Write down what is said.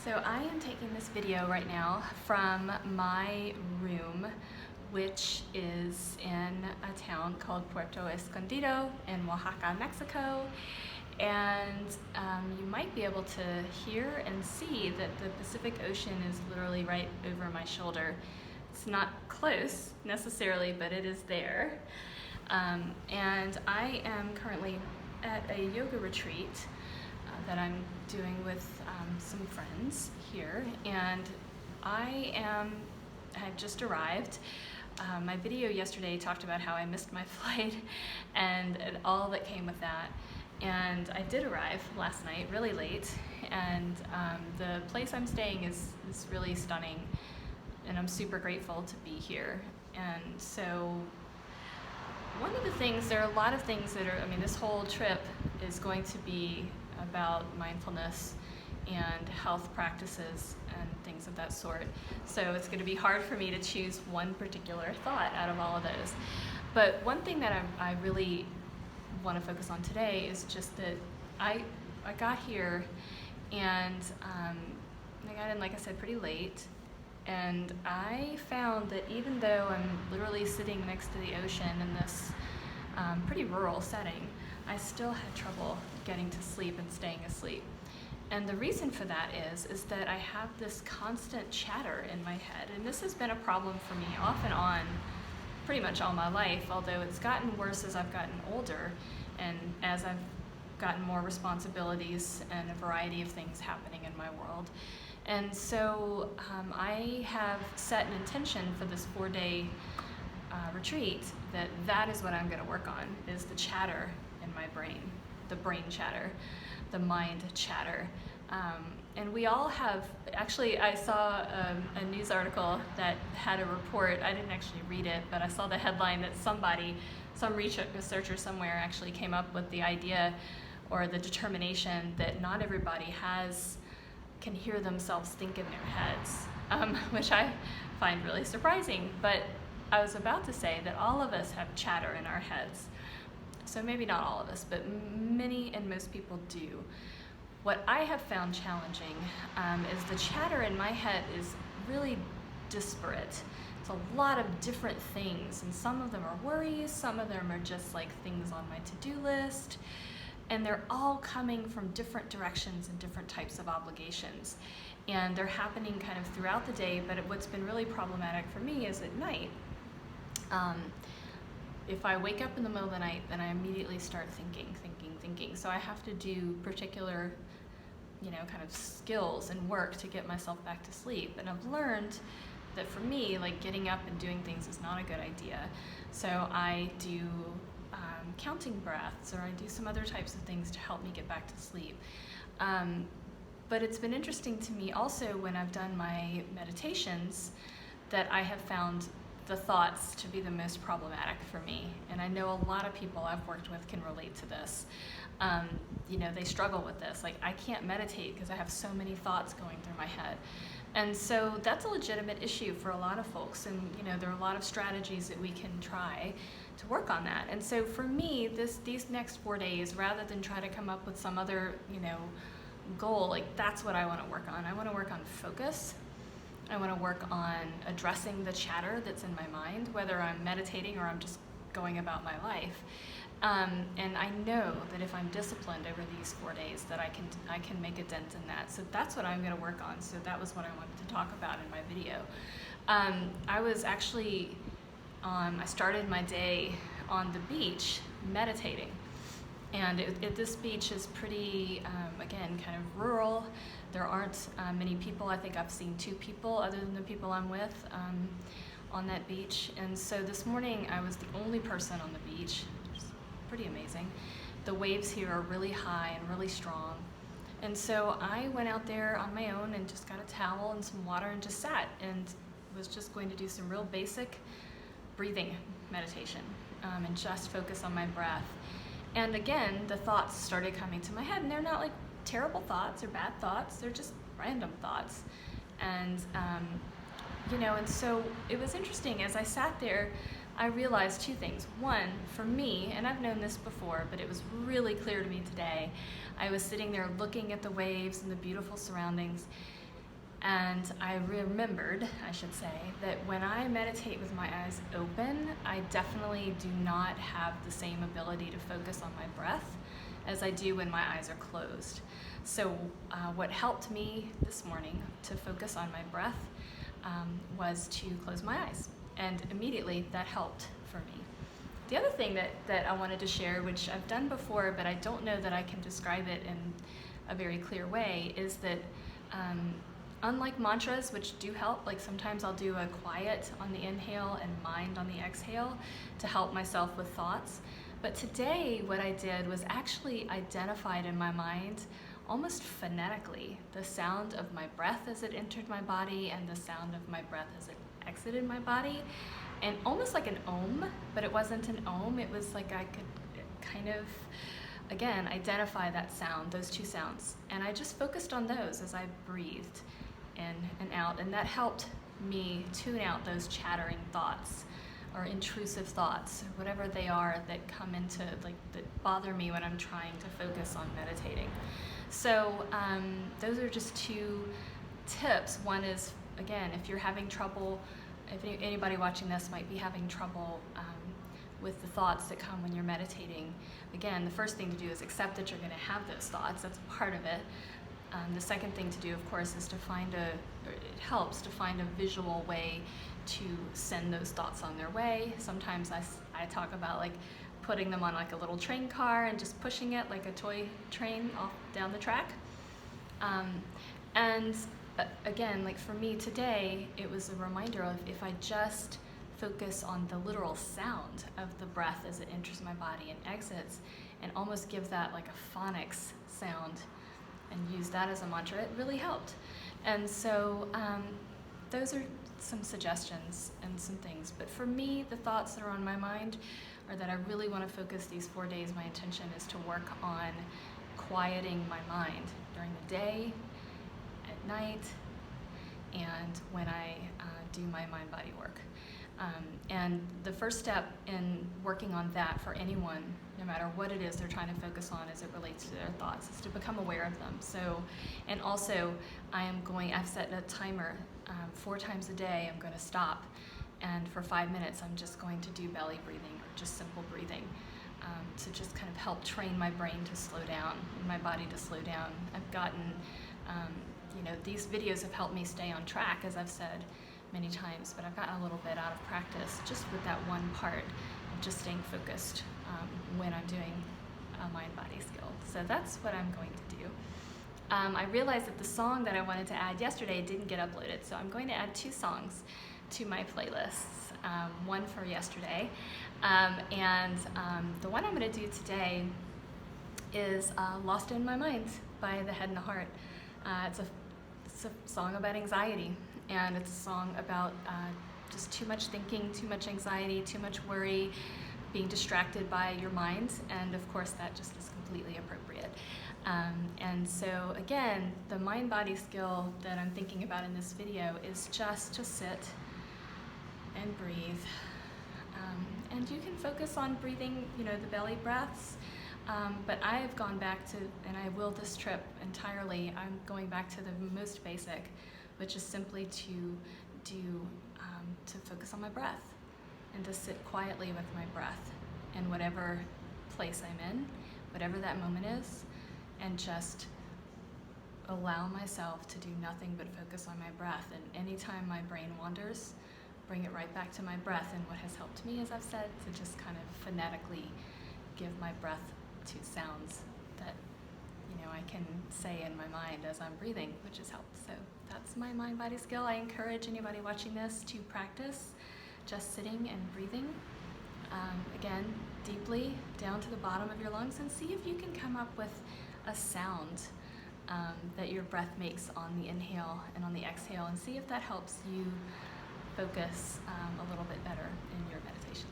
So I am taking this video right now from my room, which is in a town called Puerto Escondido in Oaxaca, Mexico. And you might be able to hear and see that the Pacific Ocean is literally right over my shoulder. It's not close necessarily, but it is there. And I am currently at a yoga retreat that I'm doing with some friends here, and I've just arrived. My video yesterday talked about how I missed my flight and all that came with that. And I did arrive last night really late, and the place I'm staying is really stunning, and I'm super grateful to be here. And so one of the things, there are a lot of things that are, this whole trip is going to be about mindfulness and health practices and things of that sort. So it's going to be hard for me to choose one particular thought out of all of those. But one thing that I really want to focus on today is just that I got here and I got in, like I said, pretty late. And I found that even though I'm literally sitting next to the ocean in this pretty rural setting, I still had trouble getting to sleep and staying asleep. And the reason for that is that I have this constant chatter in my head. And this has been a problem for me off and on pretty much all my life, although it's gotten worse as I've gotten older and as I've gotten more responsibilities and a variety of things happening in my world. And so I have set an intention for this 4-day retreat that is what I'm going to work on, is the chatter in my brain, the brain chatter, the mind chatter. And we all have, actually I saw a news article that had a report. I didn't actually read it, but I saw the headline that some researcher somewhere actually came up with the idea or the determination that not everybody can hear themselves think in their heads, which I find really surprising. But I was about to say that all of us have chatter in our heads. So maybe not all of us, but many and most people do. What I have found challenging is the chatter in my head is really disparate. It's a lot of different things, and some of them are worries, some of them are just like things on my to-do list, and they're all coming from different directions and different types of obligations. And they're happening kind of throughout the day, but what's been really problematic for me is at night. If I wake up in the middle of the night, then I immediately start thinking. So I have to do particular, kind of skills and work to get myself back to sleep. And I've learned that for me, like getting up and doing things is not a good idea. So I do counting breaths, or I do some other types of things to help me get back to sleep. But it's been interesting to me also when I've done my meditations that I have found the thoughts to be the most problematic for me. And I know a lot of people I've worked with can relate to this. They struggle with this. Like, I can't meditate because I have so many thoughts going through my head. And so that's a legitimate issue for a lot of folks. And, there are a lot of strategies that we can try to work on that. And so for me, these next 4 days, rather than try to come up with some other, goal, like that's what I want to work on. I want to work on focus. I want to work on addressing the chatter that's in my mind, whether I'm meditating or I'm just going about my life. And I know that if I'm disciplined over these 4 days, that I can make a dent in that. So that's what I'm going to work on. So that was what I wanted to talk about in my video. I was actually I started my day on the beach meditating. And this beach is pretty, again, kind of rural. There aren't many people. I think I've seen 2 people other than the people I'm with on that beach. And so this morning I was the only person on the beach, which is pretty amazing. The waves here are really high and really strong. And so I went out there on my own and just got a towel and some water and just sat and was just going to do some real basic breathing meditation and just focus on my breath. And again, the thoughts started coming to my head, and they're not like terrible thoughts or bad thoughts, they're just random thoughts. And, and so it was interesting. As I sat there, I realized 2 things. One, for me, and I've known this before, but it was really clear to me today, I was sitting there looking at the waves and the beautiful surroundings, And I remembered, I should say, that when I meditate with my eyes open, I definitely do not have the same ability to focus on my breath as I do when my eyes are closed. So what helped me this morning to focus on my breath was to close my eyes. And immediately that helped for me. The other thing that I wanted to share, which I've done before, but I don't know that I can describe it in a very clear way, is that unlike mantras, which do help, like sometimes I'll do a quiet on the inhale and mind on the exhale to help myself with thoughts. But today what I did was actually identified in my mind almost phonetically the sound of my breath as it entered my body and the sound of my breath as it exited my body, and almost like an om, but it wasn't an om. It was like I could kind of, again, identify that sound, those two sounds. And I just focused on those as I breathed in and out, and that helped me tune out those chattering thoughts or intrusive thoughts, or whatever they are that come into, like, that bother me when I'm trying to focus on meditating. So those are just two tips. One is, again, if you're having trouble, if anybody watching this might be having trouble with the thoughts that come when you're meditating, again, the first thing to do is accept that you're going to have those thoughts. That's a part of it. The second thing to do, of course, is to it helps to find a visual way to send those thoughts on their way. Sometimes I talk about like putting them on like a little train car and just pushing it like a toy train off down the track. And again, like for me today, it was a reminder of if I just focus on the literal sound of the breath as it enters my body and exits, and almost give that like a phonics sound and use that as a mantra, it really helped. And so those are some suggestions and some things. But for me, the thoughts that are on my mind are that I really want to focus these 4 days. My intention is to work on quieting my mind during the day, at night, and when I do my mind-body work. And the first step in working on that for anyone, no matter what it is they're trying to focus on as it relates to their thoughts, is to become aware of them. So, and also I've set a timer 4 times a day. I'm going to stop, and for 5 minutes I'm just going to do belly breathing or just simple breathing to just kind of help train my brain to slow down and my body to slow down. I've gotten, these videos have helped me stay on track, as I've said many times, but I've gotten a little bit out of practice just with that one part of just staying focused when I'm doing a mind-body skill. So that's what I'm going to do. I realized that the song that I wanted to add yesterday didn't get uploaded, so I'm going to add 2 songs to my playlists, one for yesterday, and the one I'm going to do today is Lost in My Mind by The Head and the Heart. It's a song about anxiety, and it's a song about just too much thinking, too much anxiety, too much worry, being distracted by your mind, and of course that just is completely appropriate. And so again, the mind-body skill that I'm thinking about in this video is just to sit and breathe. And you can focus on breathing, the belly breaths, but I've gone back to, and I will this trip entirely, I'm going back to the most basic, which is simply to focus on my breath and to sit quietly with my breath in whatever place I'm in, whatever that moment is, and just allow myself to do nothing but focus on my breath. And anytime my brain wanders, bring it right back to my breath. And what has helped me, as I've said, to just kind of phonetically give my breath to sounds that I can say in my mind as I'm breathing, which has helped. So that's my mind-body skill. I encourage anybody watching this to practice just sitting and breathing. Again, deeply down to the bottom of your lungs, and see if you can come up with a sound that your breath makes on the inhale and on the exhale, and see if that helps you focus a little bit better in your meditation.